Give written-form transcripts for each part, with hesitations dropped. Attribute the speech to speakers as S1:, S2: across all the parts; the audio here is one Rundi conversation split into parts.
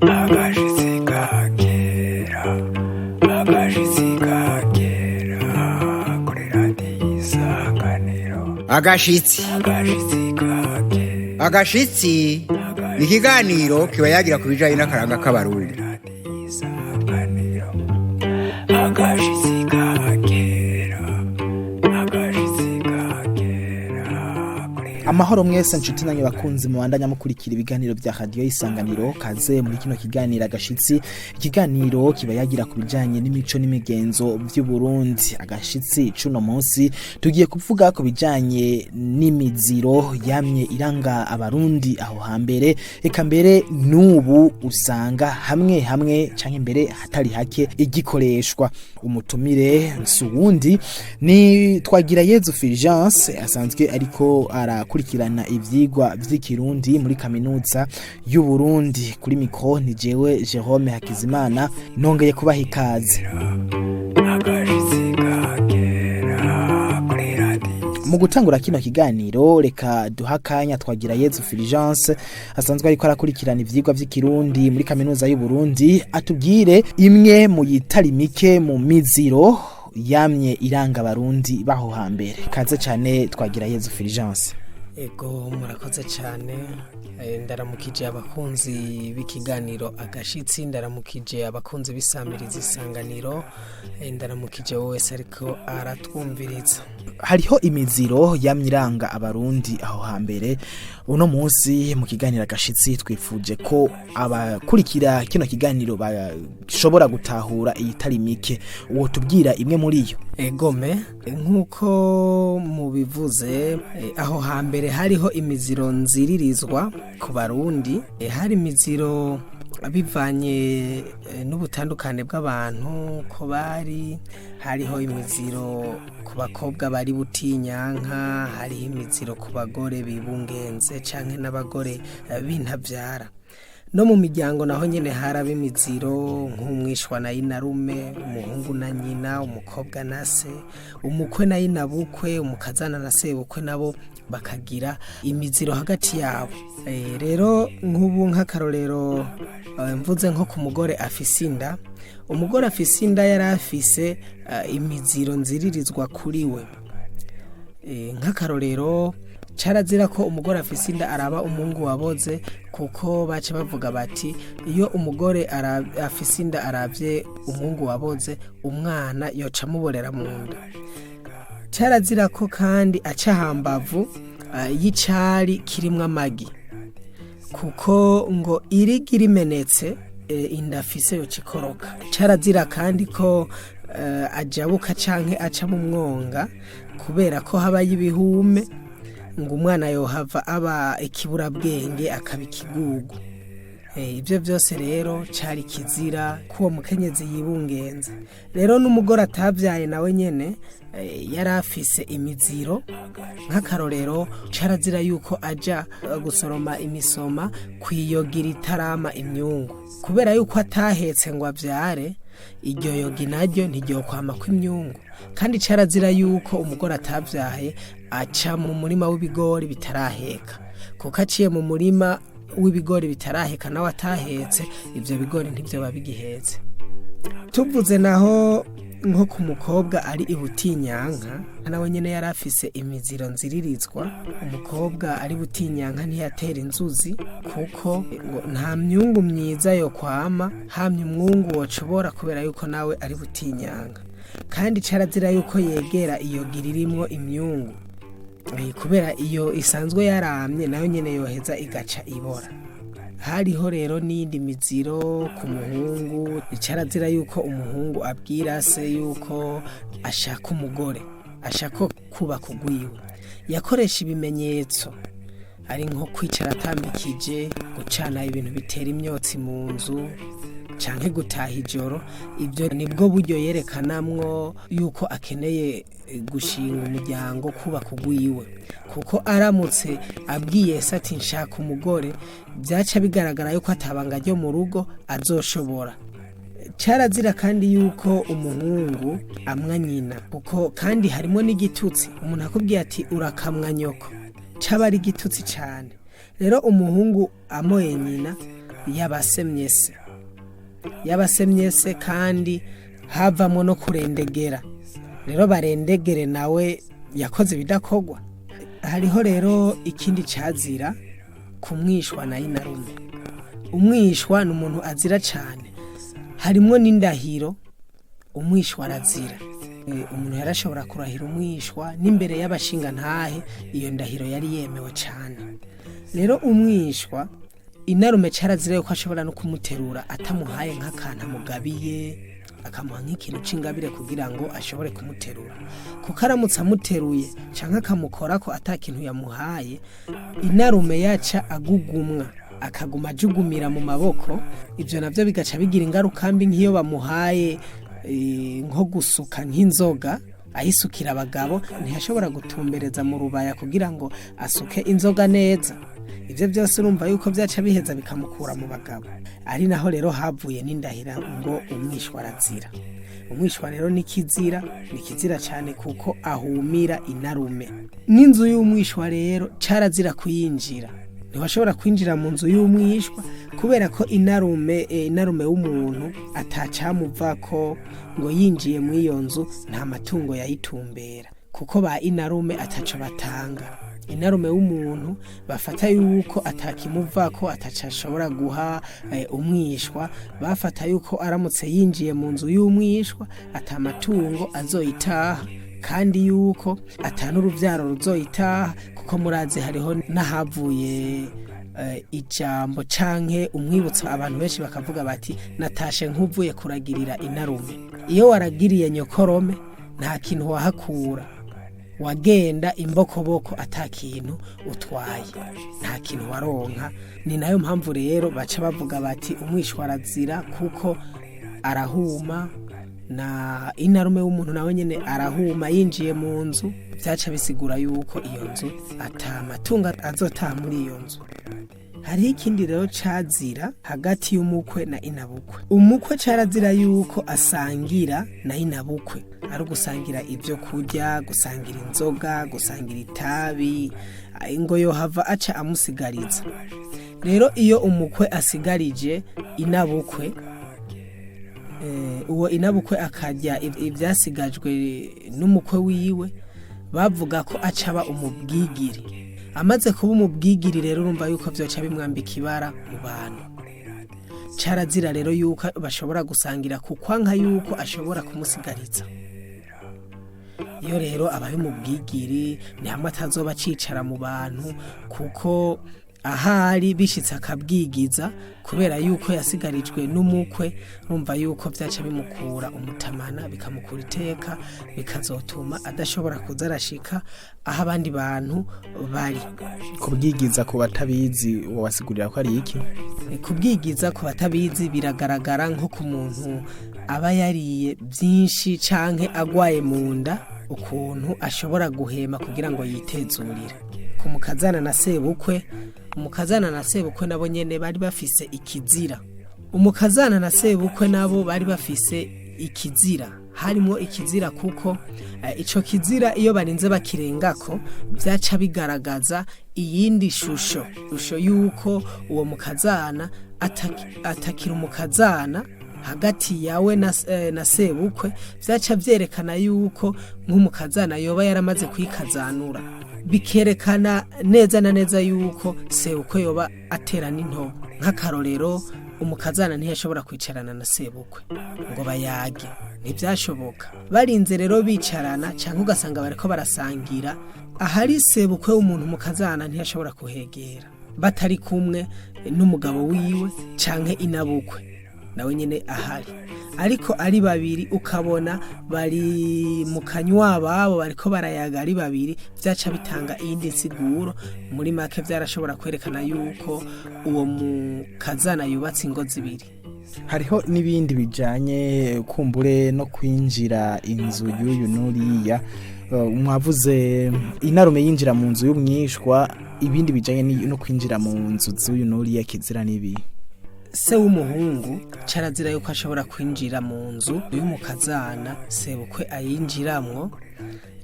S1: agashitsi kagera agashitsi kagera kuri radiyo isanganiro
S2: agashitsi agashitsi ni ikiganiro kiba yagira ku bijanye n'akaranga k'abarundi.
S1: agashitsi kagera
S3: Amahoro mwese nshuti nanyu bakunzi mubandanya mukurikira ibiganiro vya radio isanganiro. Kaze muri kino kiganiro agashitsi, ikiganiro kiba yagira ku bijanye n'imico n'imigenzo vy'u Burundi. Agashitsi cuno munsi tugiye kuvuga ku bijanye n'imiziro yamye iranga abarundi aho hambere, eka mbere n'ubu usanga hamwe hamwe canke mbere hatari hake igikoreshwa. Umutumire nsuwundi ni Twagirayezu Fulgence, asanzwe ariko arakurikirana ivyigwa vy'ikirundi muri kaminuza y'u Burundi. Kuri mikro ni jewe Jerome Hakizimana, nongeye kubaha ikaze. Mu gutangura kino kiganiro reka duhakanya Twagirayezu Fulgence, asanzwe ariko arakurikirana ivyigwa vy'ikirundi muri kaminuza y'u Burundi, atubwire imwe mu yitari mike mu miziro yamye iranga abarundi baho hambere. Kaze cyane Twagirayezu Fulgence.
S4: Ego murakoze cyane, ndaramukije abakunzi b'ikiganiro agashitsi, ndaramukije abakunzi b'isamiriza isanganiro, ndaramukije wese ariko aratwumviriza.
S3: Hariho imiziro yamye iranga abarundi aho hambere. Uno munsi mu kiganiro agashitsi twifuje ko abakurikira kino kiganiro bashobora gutahura iyitari mike. Uwo tubwira imwe muri yo.
S4: Egome nkuko mubivuze, aho hambere hariho imiziro nziririzwa ku barundi. Hari imiziro bivanye n'ubutandukane bw'abantu ko bari hariho imiziro ku bakobwa bari Butinyanka, hariho imiziro ku bagore bibungenze canke n'abagore bintavyara. No mu miryango naho nyene haraba imiziro nk'umwishwa na inarume, umuhungu na nyina, umukobwa na se, umukwe na inabukwe, umukazana na sebukwe nabo bakagira imiziro hagati yabo. Rero nk'ubu nk'akarorero mvuze nko ku mugore afise inda, umugore afise inda yari afise imiziro nziririzwa kuri we. Nk'akarorero carazira ko umugore afise inda araba umungu waboze, kuko bace bavuga bati iyo umugore afise inda aravye umungu waboze umwana yoca muborera mu nda. Carazira ko kandi aca hambavu y'icari kirimwo amagi, kuko ngo irigi rimenetse inda afise yoca ikoroka. Carazira kandi ko ajabuka canke aca mu mwonga, kubera ko habaye ibihume ngo umwana yohava aba ikiburabwenge akaba ikigugu. Ivyo vyose rero cari kizira kuwo mukenyezi yibungenze. Rero n'umugore atavyaye nawe nyene yari afise imiziro. Nk'akarorero carazira yuko aja gusoroma imisoma kwiyogira itarama imyungu, kubera yuko atahetse ngo avyare. Iryo yogi naryo ntiryokwama kw'imyungu. Kandi carazira yuko umugore atavyaye aca mu murima w'ibigori bitaraheka, kuko aciye mu murima w'ibigori bitaraheka nawe atahetse, ivyo bigori ntivyo babigihetse. Tuvuze naho nko ku mukobwa ari I Butinyanka, nawe nyene yari afise imiziro nziririzwa. Umukobwa ari Butinyanka ntiyatera inzuzi, kuko ngo nta myungu myiza yo kwama hamye umwungu wocobora, kubera yuko nawe ari Butinyanka. Kandi carazira yuko yegera iyogi ririmwo imyungu, kubera iyo isanzwe yaramye nayo nyene yoheza igaca ibora. Hariho rero n'indi miziro ku muhungu. Carazira yuko umuhungu abwira se yuko ashaka umugore, ashaka kuba kugwiwe. Yakoresha ibimenyetso, ari nko kwicara atambikije, gucana ibintu bitera imyotsi mu nzu, canke gutaha ijoro. Ibyo nibwo buryo yerekanamwo yuko akeneye gushinga umuryango, kuba kugwiwe. Kuko aramutse abwiye se ati nshaka umugore, byaca bigaragara yuko atabanga ryo mu rugo azoshobora. Carazira kandi yuko umuhungu amwa nyina, kuko kandi harimo n'igitutsi. Umuntu akubwiye ati urakamwa nyoko, caba ari igitutsi cyane. Rero umuhungu amoye nyina y'abasemye se kandi havamwo no kurendegera. Rero barendegere nawe yakoze bidakogwa. Hariho rero ikindi cazira kumwishwa na inarume. Umwishwa ni umuntu azira cyane, harimwo n'indahiro umwishwa arazira. Umuntu yarashobora kurahira umwishwa n'imbere y'abashinga ntahe, iyo ndahiro yari yemewe cyane. Rero umwishwa inarume carazira yuko ashobora no kumuterura atamuhaye nk'akantu amugabiye, akamuha nk'ikintu c'ingabire kugira ngo ashobore kumuterura, kuko aramutse amuteruye canke akamukora ko atakintu yamuhaye, inarume yaca agugumwa akaguma ajugumira mu maboko. Ivyo navyo bigaca bigira ingaruka mbi nk'iyo bamuhaye nko gusuka nk'inzoga, ayisukira abagabo ntiyashobora gutumbereza mu rubaya kugira ngo asuke inzoga neza. Ivyo byose urumva yuko byaca biheza bikamukura mu bagabo. Ari naho rero havuye n'indahira ngo umwishwa arazira. Umwishwa rero ni kizira cyane kuko ahumira inarume. N'inzu y'umwishwa rero carazira kuyinjira. Ntiwashobora kwinjira mu nzu y'umwishwa kubera ko inarume w'umuntu atacamuvako ngo yinjiye mu iyo nzu nta matungo yayitumbera, kuko ba inarume ataco batanga. Inarume w'umuntu bafata yuko atakimuvako atacashobora guha umwishwa, bafata yuko aramutse yinjiye mu nzu y'umwishwa atamatungo azoyitaha, kandi yuko atanuruvyaro ruzoyitaha, kuko murazi hariho nahavuye ijambo canke umwibutso abantu benshi bakavuga bati natashe nk'uvuye kuragirira inarume. Iyo waragiriye nyokorome nta kintu wahakura, wagenda imbokoboko atakintu utwaye, nta kintu waronka. Ni nayo mpamvu rero baca bavuga bati umwishwa arazira kuko arahuma, na inarume w'umuntu nawe nyene arahuma yinjiye mu nzu. Vyaca bisigura yuko iyo nzu atamatunga azotaha muri iyo nzu. Hariho ikindi rero cazira hagati y'umukwe na inabukwe. Umukwe carazira yuko asangira na inabukwe, ari gusangira ivyo kurya, gusangira inzoga, gusangira itabi, ngo yohava aca amusigariza. Rero iyo umukwe asigarije inabukwe, uwo inabukwe akarya ivyasigajwe n'umukwe wiwe, bavuga ko acaba umubwigiri. Amaze kuba umubwigiri rero urumva yuko vyoca bimwambika ibara mu bantu. Carazira rero yuko bashobora gusangira kukwanka yuko ashobora kumusigariza. Iyo rero abaye umubwigiri ni hamwe atazoba cicara mu bantu, kuko ahari bishitse akabwigiza kubera yuko yasigarijwe n'umukwe, urumva yuko vyaca bimukura umutamana, bikamukura iteka, bikazotuma adashobora kuza arashika aho abandi bantu bari.
S3: Kubwigiza ku batabizi wabasigurira ko ari iki?
S4: Kubwigiza ku batabizi biragaragara nko ku muntu aba yariye byinshi canke agwaye mu nda, ukuntu ashobora guhema kugira ngo yitezurire. Ku mukazana na sebukwe, umukazana na sebukwe nabo nyene bari bafise ikizira. Umukazana na sebukwe nabo bari bafise ikizira. Harimo ikizira kuko ico kizira iyo barinze bakirengako vyaca bigaragaza iyindi shusho yuko uwo mukazana atakira umukazana hagati yawe na sebukwe. Vyaca vyerekana yuko nk'umukazana yoba yaramaze kwikazanura, bikerekana neza na neza yuko sebukwe yoba atera n'intobo. Nk'akarorero, umukazana ntiyashobora kwicarana na sebukwe ngo bayage, ntivyashoboka. Barinze rero bicarana canke ugasanga bariko barasangira, ahari sebukwe w'umuntu umukazana ntiyashobora kuhegera, batari kumwe n'umugabo wiwe canke inabukwe nawe nyene ahari. Ariko ari babiri ukabona bari mu kanywa babo bariko barayaga ari babiri, vyaca bitanga iyindi nsiguro. Muri make vyarashobora kwerekana yuko uwo mukazana yubatse ingo zibiri.
S3: Hariho n'ibindi bijanye kumbure no kwinjira inzu y'uyu nuriya. Mwavuze inarume yinjira mu nzu y'umwishwa, ibindi bijanye no kwinjira mu nzu z'uyu nuriya kizira nibi.
S4: Se w'umuhungu carazira yuko ashobora kwinjira mu nzu y'umukazana sebukwe ayinjiramwo,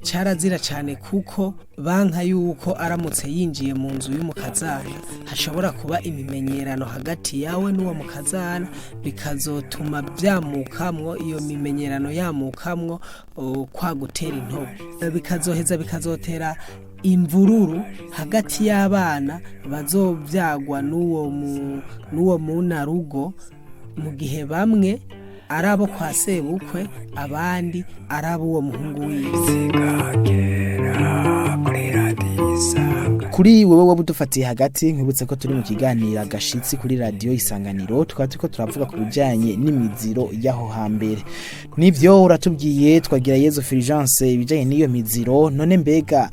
S4: carazira cyane kuko banka yuko aramutse yinjiye mu nzu y'umukazana hashobora kuba imimenyerano hagati yawe n'uwo mukazana bikazotuma byamukamwo iyo mimenyerano yamukamwo kwa gutera intobo bikazoheza bikazotera imvururu hagati y'abana bazovyagwa n'uwo munarugo mu gihe bamwe arabo kwa sebukwe abandi arabo uwo muhungu wiwe.
S3: Kuri wewe wabudufatiye hagati nkibutse ko turi mu kiganiro agashitsi kuri radio Isanganiro tukaba turiko turavuga ku bijanye n'imiziro yaho hambere. Nivyo uratubwiye twagira Yezu Fulgence ibijanye n'iyo miziro none mbega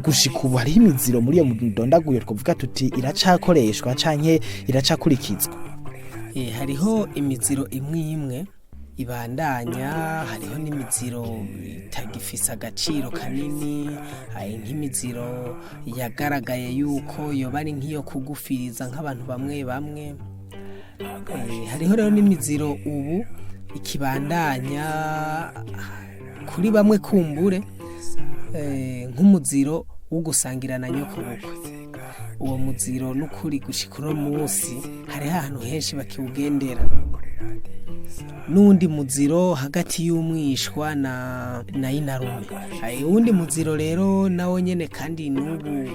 S3: gushika ubu hari imiziro muri iyo mudondaguye twavuga tuti iracakoreshwa canke iracakurikizwa.
S4: Hariho imiziro imwe ibandanya, hariho n'imiziro itagifisa agaciro kanini, nk'imiziro yagaragaye yuko yoba ari nk'iyo kugufiriza nk'abantu bamwe. Hariho rero n'imiziro ubu ikibandanya kuri bamwe kumbure nk'umuziro wo gusangirana nyoko bukwe. Uwo muziro n'ukuri gushika uno munsi hari ahantu henshi bakiwugendera. Nundi muziro hagati y'umwishwa na inarume. Uwundi muziro rero nawo nyene kandi n'ubu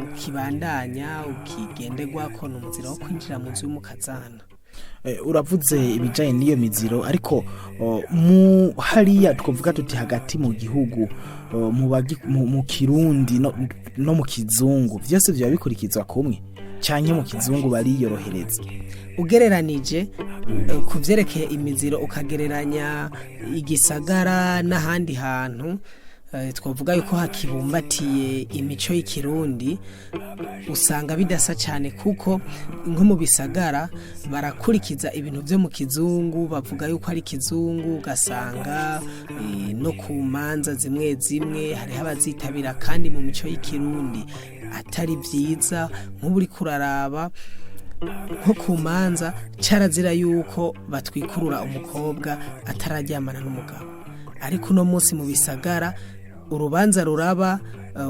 S4: ukibandanya ukigenderwa ko n'umuziro wo kwinjira mu nzu y'umukazana.
S3: Uravuze ibijanye n'iyo miziro ariko mu hariya twavuga tuti hagati mu gihugu mu Kirundi no mu Kizungu vyose vyo bikurikizwa kumwe canke mu Kizungu bariyorohereza.
S4: Ugereranije kuvyerekeye imiziro ukagereranya igisagara n'ahandi hantu twavuga yuko hakibumbatiye imico y'ikirundi usanga bidasa cyane kuko nko mu bisagara barakurikiza ibintu byo mu kizungu bavuga yuko ari kizungu ugasanga no ku manza zimwe hari abazitabira kandi mu mico y'ikirundi atari byiza nk'uburi kuraraba nko ku manza carazira yuko batwikurura umukobwa atarajyamana n'umugabo ariko no munsi mu bisagara urubanza ruraba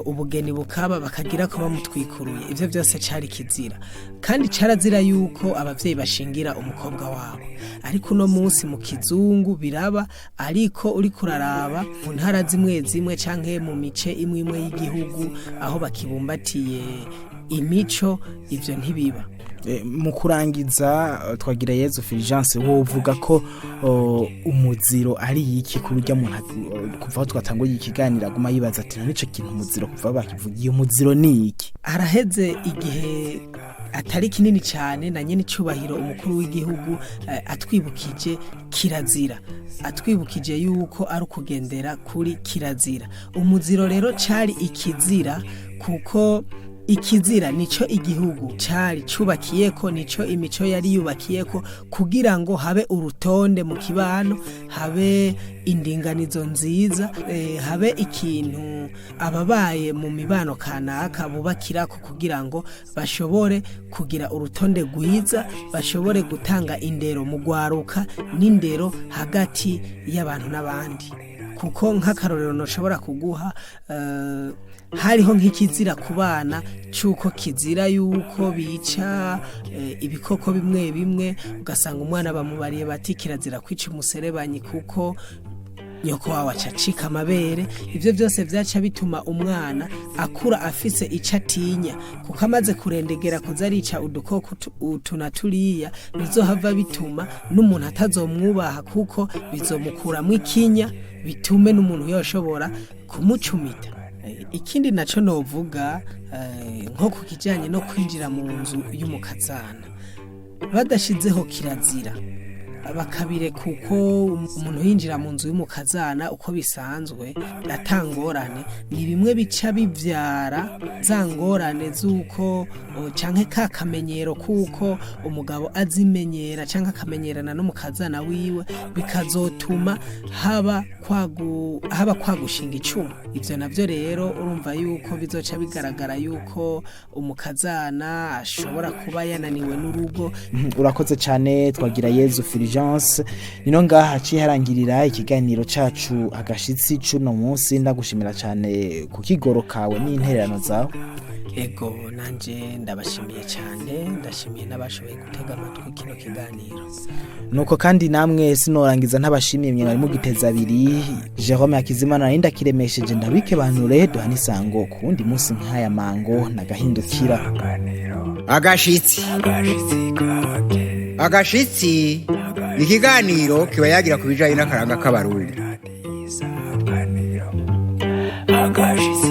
S4: ubugeni bukaba bakagira ko bamutwikuruye ivyo byose cari kizira kandi carazira yuko abavyeyi bashingira umukobwa wabo ariko no munsi mu kizungu biraba ariko uri kuraraba mu ntara zimwe canke mu mice imwe y'igihugu aho bakibumbatiye imico ivyo ntibiba.
S3: Mu kurangiza twagira Yezu Fulgence wo uvuga ko umuziro ari iki kurya umuntu kuva twatanguye ikiganira guma yibaza ati nico kintu umuziro kuva bakivugiye umuziro ni iki.
S4: Araheze igihe atari kinini cyane na nyene icubahiro umukuru w'igihugu atwibukije kirazira atwibukije yuko ari kugendera kuri kirazira. Umuziro rero cari ikizira kuko ikizira nico igihugu cari cubakiyeko nico imico yari yubakiyeko kugira ngo habe urutonde mu kibano habe indinganizo nziza habe ikintu ababaye mu mibano kanaka bubakirako kugira ngo bashobore kugira urutonde rwiza bashobore gutanga indero mu gwaruka n'indero hagati y'abantu n'abandi kuko nk'akarorero noshobora kuguha hariho nk'ikizira ku bana cyuko kizira yuko bica ibikoko bimwe ugasanga umwana bamubariye bati kirazira kwica umuserebanyi kuko nyoko wawe acacika amabere ivyo byose vyaca bituma umwana akura afise icatinya kuko amaze kurendegera kuzarica udukoko utunaturiya bizohava bituma n'umuntu atazomwubaha kuko bizomukuramwo ikinya bitume n'umuntu yoshobora kumucumita. Ikindi naco novuga nko kukijanye no kwinjira mu nzu y'umukazana badashizeho kirazira bakabire kuko umuntu yinjira mu nzu y'umukazana uko bisanzwe atangorane ni bimwe bica bivyara zangorane zuko canke kakamenyero kuko umugabo azimenyera canke akamenyerana n'umukazana wiwe bikazotuma haba kwagushinga icumu. Ivyo navyo rero urumva yuko bizoca bigaragara yuko umukazana ashobora kuba yananiwe n'urugo.
S3: Urakoze cyane twagira Yezu Fulgence Fulgence nino ngaha ciharangirira ikiganiro cacu agashitsi cuno munsi ndagushimira cyane kukigoro kawe n'intererano zawe.
S4: Ego nanje ndabashimiye cyane, ndashimiye n'abashoboye gutega amatwi kino kiganiro.
S3: Nuko kandi namwe sinorangiza ntabashimiye mwe bari mu giteza abiri. Jerome Hakizimana narinda kiremesheje ndabike banure duhana isango kundi munsi nkaya mango nagahindukira.
S2: Agashitsi ni ikiganiro kiba yagira ku bijanye n'akaranga k'abarundi.
S1: Agashitsi